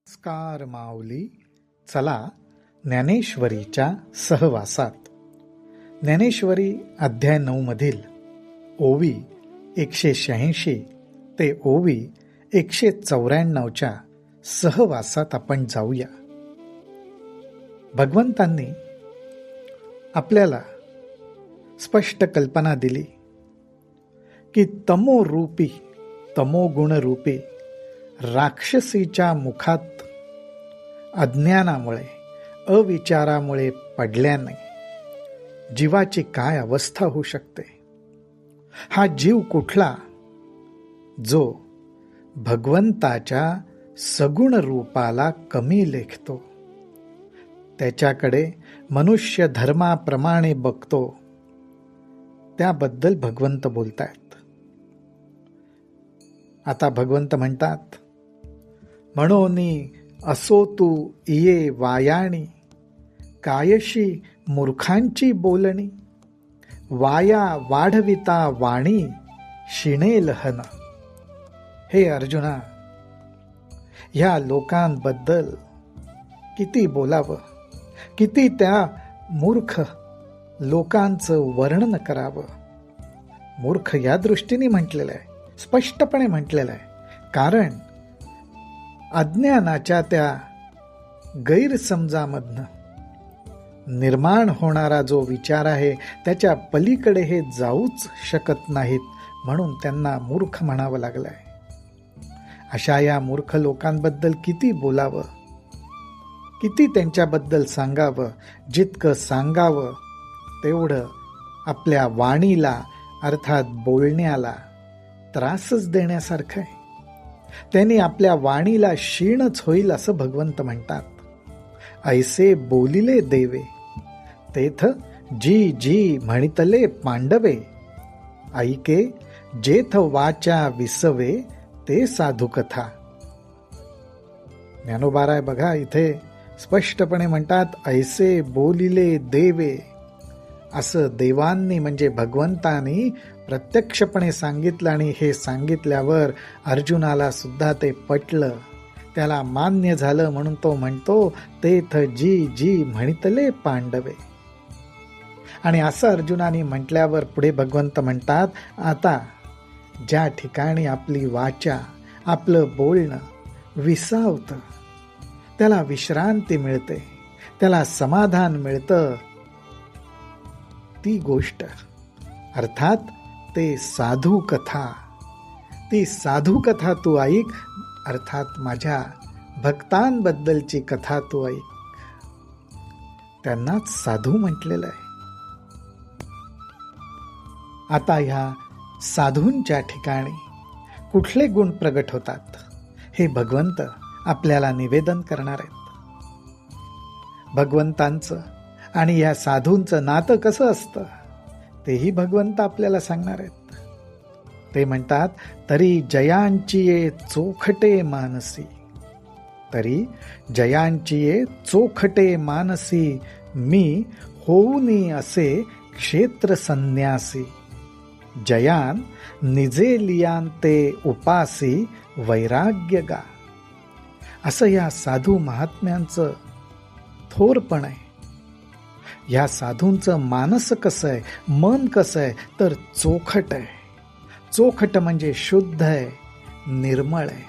नमस्कार माऊली, चला ज्ञानेश्वरीच्या सहवासात. ज्ञानेश्वरी अध्याय 9 मधील ओवी 186 ते ओवी 194च्या सहवासात आपण जाऊया. भगवंतांनी आपल्याला स्पष्ट कल्पना दिली की तमोगुणरूपी राक्षसीच्या मुखात अज्ञानामुळे अविचारामुळे पडल्याने जीवाची काय अवस्था होऊ शकते. हा जीव कुठला जो भगवंताच्या सगुण रूपाला कमी लेखतो, त्याच्याकडे मनुष्य धर्माप्रमाणे बघतो, त्याबद्दल भगवंत बोलतायत. आता भगवंत म्हणतात, म्हणोनी असो तू इये वायाणी, कायशी मूर्खांची बोलणी, वाया वाढविता वाणी शिणेल हन. हे अर्जुना, ह्या लोकांबद्दल किती बोलावं, किती त्या मूर्ख लोकांचं वर्णन करावं. मूर्ख या दृष्टीने म्हटलेलं आहे, स्पष्टपणे म्हटलेलं आहे, कारण अज्ञानाच्या त्या गैरसमजामधनं निर्माण होणारा जो विचार आहे त्याच्या पलीकडे हे जाऊच शकत नाहीत, म्हणून त्यांना मूर्ख म्हणावं लागलंय. अशा या मूर्ख लोकांबद्दल किती बोलावं, किती त्यांच्याबद्दल सांगावं. जितकं सांगावं तेवढं आपल्या वाणीला अर्थात बोलण्याला त्रासच देण्यासारखं आहे. त्यांनी आपल्या वाणीला क्षीणच होईल असं भगवंत म्हणतात. ऐसे बोलिले देवे, तेथ जी जी म्हणितले पांडवे, ऐके जेथ वाचा विसवे ते साधू कथा. ज्ञानोबाराय बघा इथे स्पष्टपणे म्हणतात ऐसे बोलिले देवे. असं देवांनी म्हणजे भगवंतानी प्रत्यक्षपणे सांगितलं, आणि हे सांगितल्यावर अर्जुनाला सुद्धा ते पटलं, त्याला मान्य झालं. म्हणून तो म्हणतो तेथ जी जी म्हणितले पांडवे. आणि असं अर्जुनाने म्हटल्यावर पुढे भगवंत म्हणतात, आता ज्या ठिकाणी आपली वाचा, आपलं बोलणं विसावतं, त्याला विश्रांती मिळते, त्याला समाधान मिळतं, ती गोष्ट अर्थात ते साधू कथा, ती साधू कथा तू ऐक, अर्थात माझ्या भक्तांबद्दलची कथा तू ऐक. त्यांनाच साधू म्हटलेलं आहे. आता ह्या साधूंच्या ठिकाणी कुठले गुण प्रगट होतात हे भगवंत आपल्याला निवेदन करणार आहेत. भगवंतांचं आणि या साधूंचं नातं कसं असतं तेही भगवंत आपल्याला सांगणार आहेत. ते म्हणतात, तरी जयांची ये चोखटे मानसी, तरी जयांची ये चोखटे मानसी, मी होऊनी असे क्षेत्र संन्यासी, जयान निजे लियांते उपासी वैराग्य गा. असं या साधू महात्म्यांचं थोरपण आहे. या साधूंचं मानस कसं आहे, मन कसं आहे, तर चोखट आहे. चोखट म्हणजे शुद्ध आहे, निर्मळ आहे,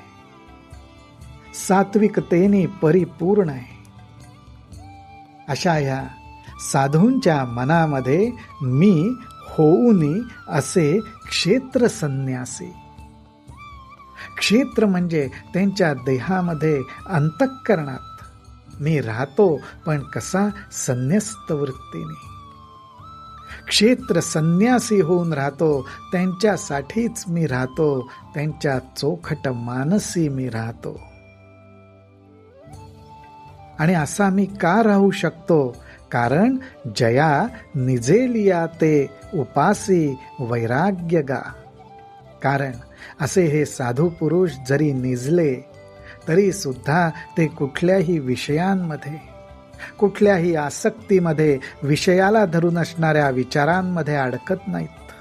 सात्विकतेने परिपूर्ण आहे. अशा ह्या साधूंच्या मनामध्ये मी होऊनी असे क्षेत्र संन्यासी. क्षेत्र म्हणजे त्यांच्या देहामध्ये, अंतःकरणात मी राहतो, पण कसा संन्यस्त वृत्तीने. क्षेत्र संन्यासी होऊन राहतो, त्यांच्यासाठीच मी राहतो, त्यांच्या चोखट मानसी मी राहतो. आणि असा मी का राहू शकतो, कारण जया निजेलिया ते उपासी वैराग्य गा. कारण असे हे साधू पुरुष जरी निजले तरी सुद्धा ते कुठल्याही विषयांमध्ये, कुठल्याही आसक्तीमध्ये, विषयाला धरून असणाऱ्या विचारांमध्ये अडकत नाहीत.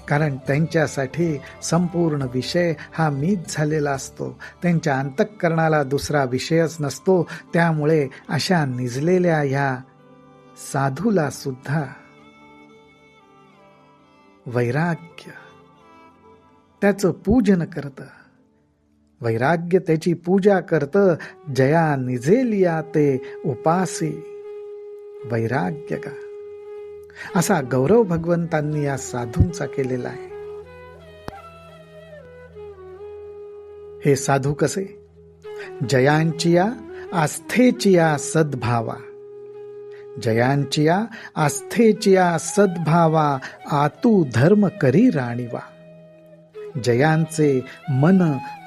कारण त्यांच्यासाठी संपूर्ण विषय हा मीच झालेला असतो. त्यांच्या अंतःकरणाला दुसरा विषयच नसतो. त्यामुळे अशा निजलेल्या ह्या साधूला सुद्धा वैराग्य त्याचं पूजन करतं. वैराग्य त्याची पूजा करतं. जया निजेलिया ते उपासी वैराग्य का, असा गौरव भगवंतांनी या साधूंचा केलेला आहे. हे साधू कसे? जयांचिया आस्थेचिया सद्भावा, जयांचिया आस्थेचिया सद्भावा, आतू धर्म करी राणीवा. जयांचे मन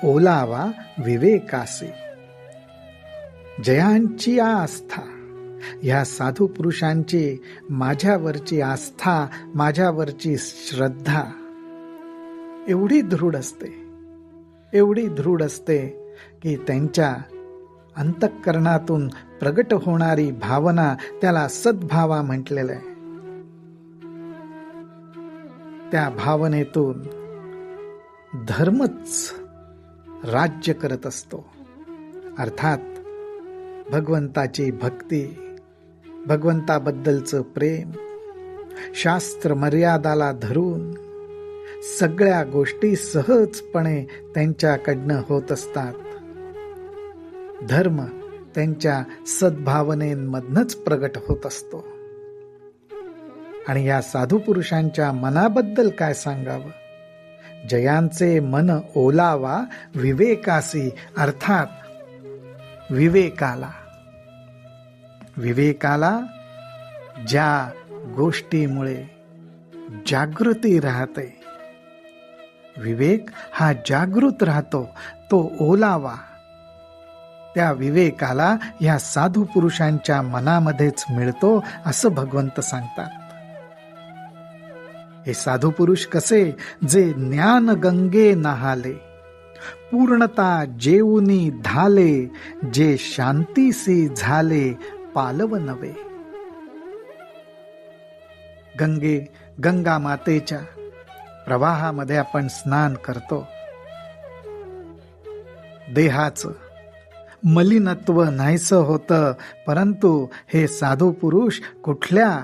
ओलावा विवेकासे. जयांची आस्था, ह्या साधू पुरुषांची माझ्यावरची आस्था, माझ्यावरची श्रद्धा एवढी दृढ असते, एवढी दृढ असते की त्यांच्या अंतःकरणातून प्रगट होणारी भावना, त्याला सद्भावा म्हटलेलं आहे. त्या भावनेतून धर्मच राज्य करत असतो. अर्थात भगवंताची भक्ती, भगवंताबद्दलचं प्रेम, शास्त्र मर्यादाला धरून सगळ्या गोष्टी सहजपणे त्यांच्याकडनं होत असतात. धर्म त्यांच्या सद्भावनेमधनच प्रगट होत असतो. आणि या साधू पुरुषांच्या मनाबद्दल काय सांगावं? जयांचे मन ओलावा विवेकासी, अर्थात विवेकाला, विवेकाला ज्या गोष्टीमुळे जागृती राहते, विवेक हा जागृत राहतो, तो ओलावा त्या विवेकाला या साधू पुरुषांच्या मनामध्येच मिळतो, असं भगवंत सांगतात. हे साधू पुरुष कसे? जे ज्ञान गंगे नहाले, पूर्णता जेऊनी धाले, जे शांतीसी झाले पालव नवे. गंगा मातेच्या प्रवाहामध्ये आपण स्नान करतो. देहाचं मलिनत्व नाहीसं होतं, परंतु हे साधू पुरुष कुठल्या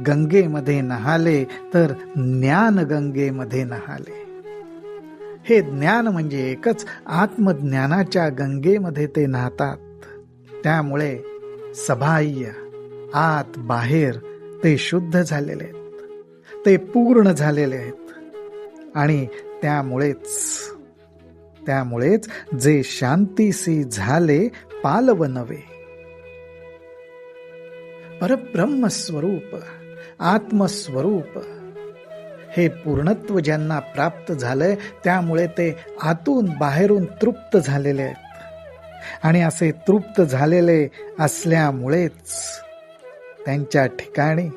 गंगेमध्ये नहाले? तर ज्ञान गंगेमध्ये नहाले. हे ज्ञान म्हणजे एकच, आत्मज्ञानाच्या गंगेमध्ये ते नाहतात. त्यामुळे सबाह्य आत बाहेर ते शुद्ध झालेले आहेत, ते पूर्ण झालेले आहेत. आणि त्यामुळेच जे शांतीसी झाले पालव नवे. परब्रह्म स्वरूप, आत्मस्वरूप हे पूर्णत्व ज्यांना प्राप्त झालंय, त्यामुळे ते आतून बाहेरून तृप्त झालेले आहेत. आणि असे तृप्त झालेले असल्यामुळेच त्यांच्या ठिकाणी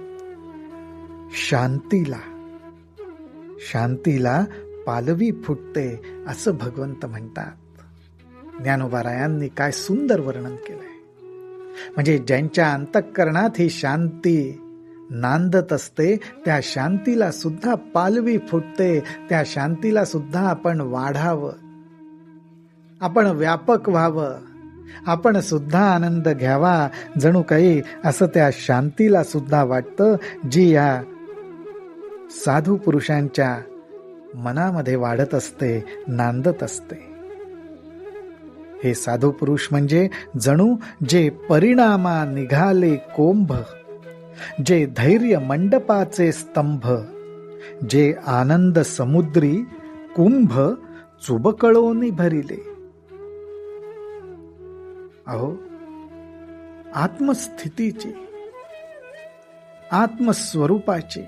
शांतीला पालवी फुटते, असं भगवंत म्हणतात. ज्ञानोबारायांनी काय सुंदर वर्णन केलंय. म्हणजे ज्यांच्या अंतःकरणात ही शांती नांदत असते, त्या शांतीला सुद्धा पालवी फुटते. त्या शांतीला सुद्धा आपण वाढावं, आपण व्यापक व्हावं, आपण सुद्धा आनंद घ्यावा, जणू काही असं त्या शांतीला सुद्धा वाटतं, जी या साधू पुरुषांच्या मनामध्ये वाढत असते, नांदत असते. हे साधू पुरुष म्हणजे जणू जे परिणामा निघाले कोंभ, जे धैर्य मंडपाचे स्तंभ, जे आनंद समुद्री कुंभ चुबकळोनी भरिले. अहो, आत्मस्थितीची, आत्मस्वरूपाची,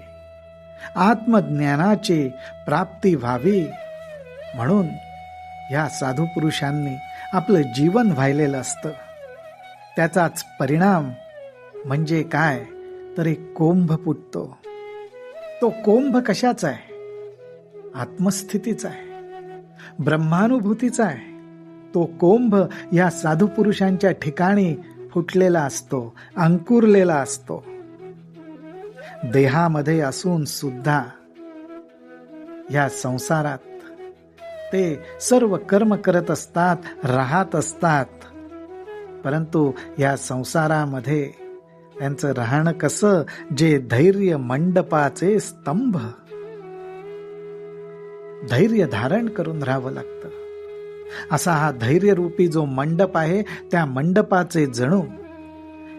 आत्मज्ञानाची प्राप्ती व्हावी म्हणून या साधू पुरुषांनी आपलं जीवन वाहिलेलं असतं. त्याचाच परिणाम म्हणजे काय? तर एक कोंभ फुटतो. तो कोंभ कशाचा आहे? आत्मस्थितीचा आहे, ब्रह्मानुभूतीचा आहे. तो कोंभ या साधू पुरुषांच्या ठिकाणी फुटलेला असतो, अंकुरलेला असतो. देहामध्ये असून सुद्धा या संसारात ते सर्व कर्म करत असतात, राहत असतात, परंतु या संसारामध्ये त्यांचं राहणं कसं, जे धैर्य मंडपाचे स्तंभ, धैर्य धारण करून राहावं लागतं. असा हा धैर्यरूपी जो मंडप आहे, त्या मंडपाचे जणू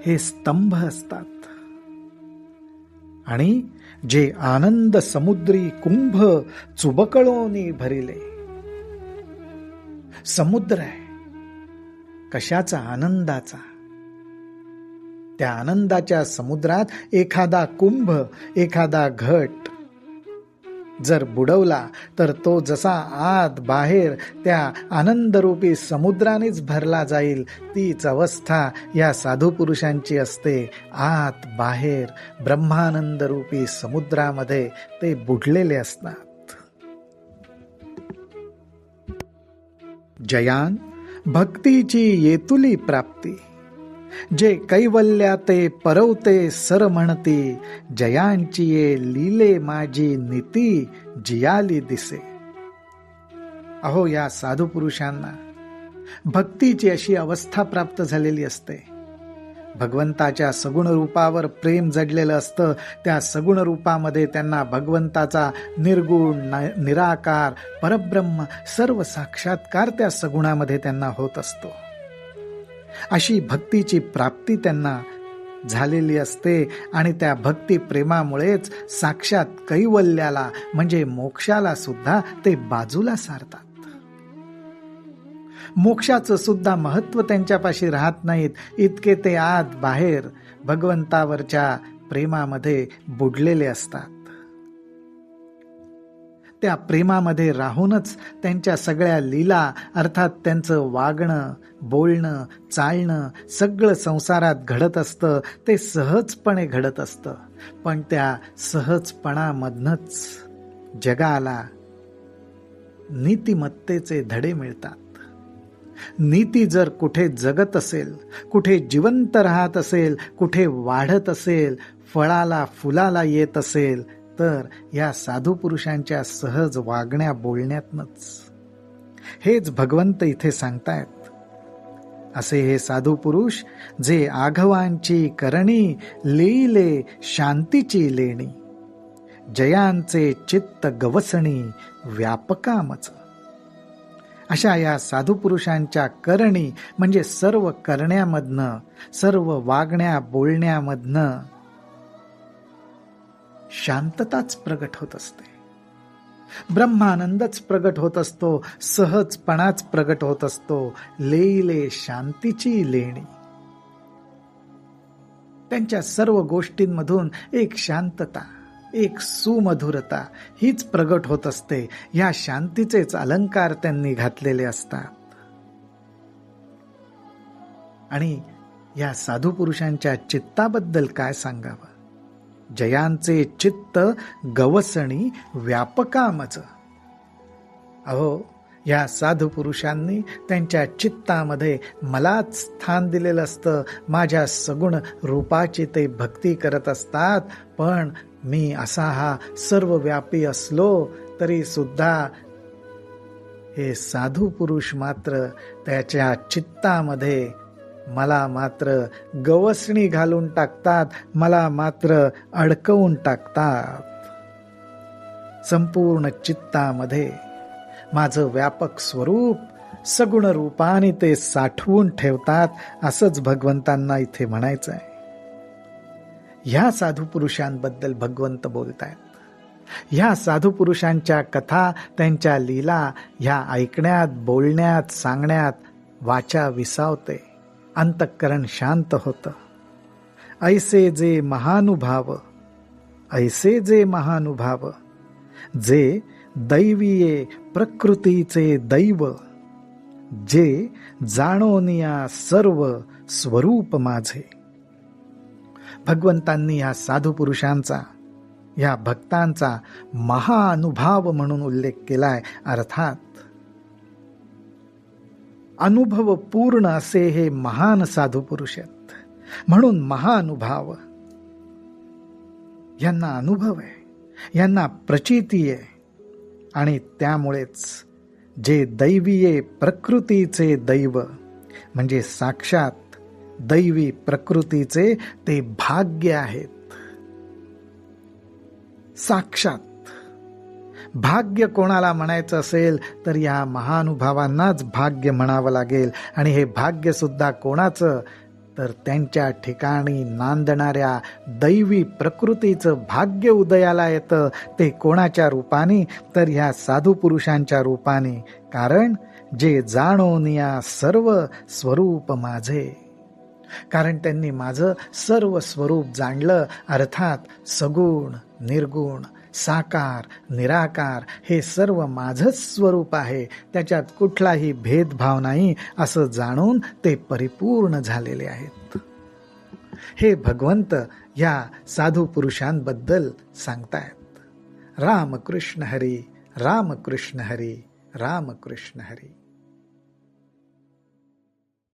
हे स्तंभ असतात. आणि जे आनंद समुद्री कुंभ चुबकळोनी भरिले. समुद्र आहे कशाचा? आनंदाचा. त्या आनंदाच्या समुद्रात एखादा कुंभ, एखादा घट जर बुडवला तर तो जसा आत बाहेर त्या आनंदरूपी समुद्रानेच भरला जाईल, तीच अवस्था या साधू पुरुषांची असते. आत बाहेर ब्रह्मानंदरूपी समुद्रामध्ये ते बुडलेले असतात. जयान भक्तीची येतुली प्राप्ती, जे कैवल्या ते परवते सर म्हणती, जयांची ये लीले माझी नीती, जियाली दिसे. अहो, या साधू पुरुषांना भक्तीची अशी अवस्था प्राप्त झालेली असते. भगवंताच्या सगुण रूपावर प्रेम जडलेलं असतं. त्या सगुण रूपामध्ये त्यांना भगवंताचा निर्गुण, निराकार, परब्रह्म सर्व साक्षात्कार त्या सगुणामध्ये त्यांना होत असतो. अशी भक्तीची प्राप्ती त्यांना झालेली असते आणि त्या भक्ती प्रेमामुळेच साक्षात कैवल्याला म्हणजे मोक्षाला सुद्धा ते बाजूला सारतात. मोक्षाचं सुद्धा महत्व त्यांच्यापाशी राहत नाहीत, इतके ते आत बाहेर भगवंतावरच्या प्रेमामध्ये बुडलेले असतात. त्या प्रेमामध्ये राहूनच त्यांच्या सगळ्या लीला, अर्थात त्यांचं वागणं, बोलणं, चालणं सगळं संसारात घडत असतं. ते सहजपणे घडत असतं, पण त्या सहजपणामधनच जगाला नीतिमत्तेचे धडे मिळतात. नीती जर कुठे जगत असेल, कुठे जिवंत राहत असेल, कुठे वाढत असेल, फळाला फुलाला येत असेल, तर या साधू पुरुषांच्या सहज वागण्या बोलण्यातनच. हेच भगवंत इथे सांगतायत. असे हे साधू पुरुष जे आघवांची करणी, लेईले शांतीची लेणी, जयांचे चित्त गवसणी, व्यापकामच. अशा या साधू पुरुषांच्या करणी म्हणजे सर्व करण्यामधनं, सर्व वागण्या बोलण्यामधनं शांतताच प्रगट होत असते. ब्रह्मानंदच प्रगट होत असतो, सहजपणाच प्रगट होत असतो. लेईले शांतीची लेणी. त्यांच्या सर्व गोष्टींमधून एक शांतता, एक सुमधुरता हीच प्रगट होत असते. या शांतीचेच अलंकार त्यांनी घातलेले असतात. आणि या साधू पुरुषांच्या चित्ताबद्दल काय सांगावं? जयांचे चित्त गवसणी, व्यापकामच. अहो, या साधू पुरुषांनी त्यांच्या चित्तामध्ये मलाच स्थान दिलेलं असतं. माझ्या सगुण रूपाची ते भक्ती करत असतात. पण मी असा हा सर्वव्यापी असलो तरी सुद्धा हे साधू पुरुष मात्र त्याच्या चित्तामध्ये मला मात्र गवसणी घालून टाकतात, मला मात्र अडकवून टाकतात. संपूर्ण चित्तामध्ये माझं व्यापक स्वरूप सगुण रूपाने ते साठवून ठेवतात, असंच भगवंतांना इथे म्हणायचं आहे. ह्या साधू पुरुषांबद्दल भगवंत बोलतायत. ह्या साधू पुरुषांच्या कथा, त्यांच्या लीला ह्या ऐकण्यात, बोलण्यात, सांगण्यात वाचा विसावते, अंतःकरण शांत होतं. ऐसे जे महानुभाव, ऐसे जे महानुभाव, जे दैवीये प्रकृतीचे दैव, जे जाणोनिया सर्व स्वरूप माझे. भगवंतांनी या साधू पुरुषांचा, या भक्तांचा महाअनुभव म्हणून उल्लेख केलाय. अर्थात अनुभव पूर्ण असे हे महान साधू पुरुष आहेत, म्हणून महाअनुभव. यांना अनुभव आहे, यांना प्रचिती आहे. आणि त्यामुळेच जे दैवीये प्रकृतीचे दैव म्हणजे साक्षात दैवी प्रकृतीचे ते भाग्य आहेत. साक्षात भाग्य कोणाला म्हणायचं असेल तर या महानुभावांनाच भाग्य म्हणावं लागेल. आणि हे भाग्य सुद्धा कोणाचं तर त्यांच्या ठिकाणी नांदणाऱ्या दैवी प्रकृतीचं भाग्य उदयाला येतं. ते कोणाच्या रूपाने तर ह्या साधू पुरुषांच्या रूपाने. कारण जे जाणोनिया सर्व स्वरूप माझे, कारण त्यांनी माझं सर्व स्वरूप जाणलं. अर्थात सगुण निर्गुण साकार निराकार हे सर्व माझंच स्वरूप आहे, त्याच्यात कुठलाही भेदभाव नाही असं जाणून ते परिपूर्ण झालेले आहेत. हे भगवंत या साधू पुरुषांबद्दल सांगतायत. रामकृष्ण हरी, रामकृष्ण हरी, रामकृष्ण हरी.